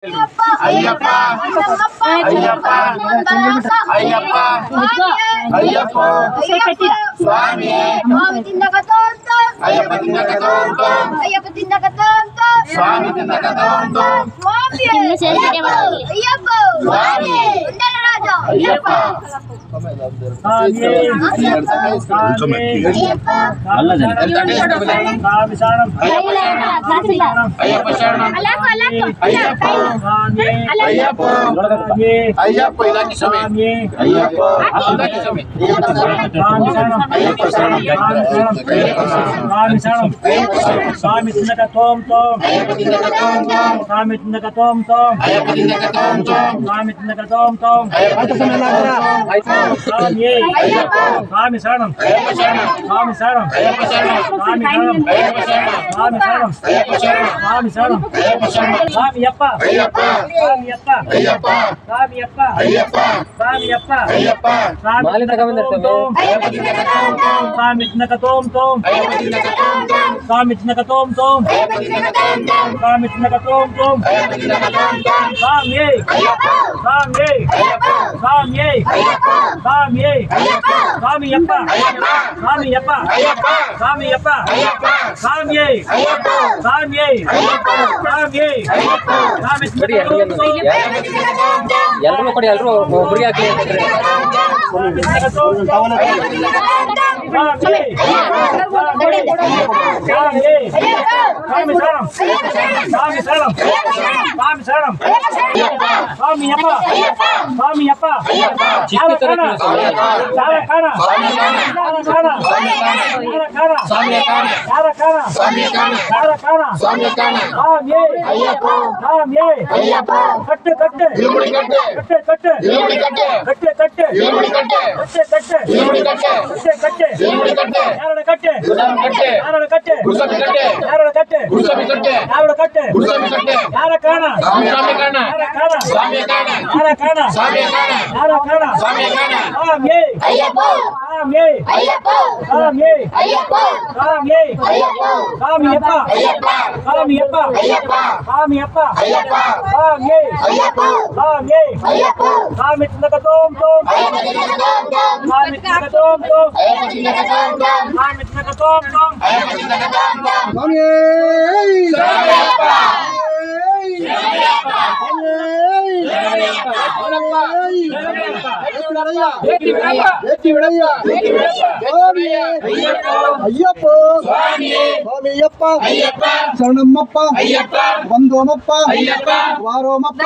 ஐயப்பா ஐயப்பா ஐயப்பா ஐயப்போ சுவாமி ஐயப்ப தின்னகதோந்தோ சுவாமி தின்னகதோந்தோ ஐயப்போ சுவாமி ஐயப்பா అయ్యప్ప ఇలాంటి సమయం అయ్యప్ప ఇలాంటి సమయం స్వామి తిన్నక తోం తోం స్వామి తిన్నక తోం తోం స్వామి తిన్నక తోం తోం స్వామి స్వామి శరణం స్వామి శరణం స్వామి శరణం స్వామి శరణం స్వామి శరణం స్వామి అప్ప స్వామి అప్ప స్వామి అప్ప స్వామి అప్ప స్వామి తిన్నక తోం తోం స్వామి తిన్నక తోం తోం స్వామి తిన్నక తోం తోం స్వామి స్వామి స్వామి స్వామి స్వామి అప్ప స్వామి అప్ప స్వామి అప్ప స్వామి స్వామి స్వామి స్వామి ಎಲ್ಲರೂ ಕೊಡಿ ಎಲ್ಲರೂ ಒಬ್ಬರಿಗೆ ಹಾಕಿ கட்டு கட்டு கட்டு கட்டு கட்டு అయ్యప్ప స్వామియప్ప శరణమ్మప్ప వందోమప్ప వారోమప్ప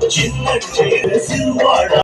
சின்ன சிறுவாடா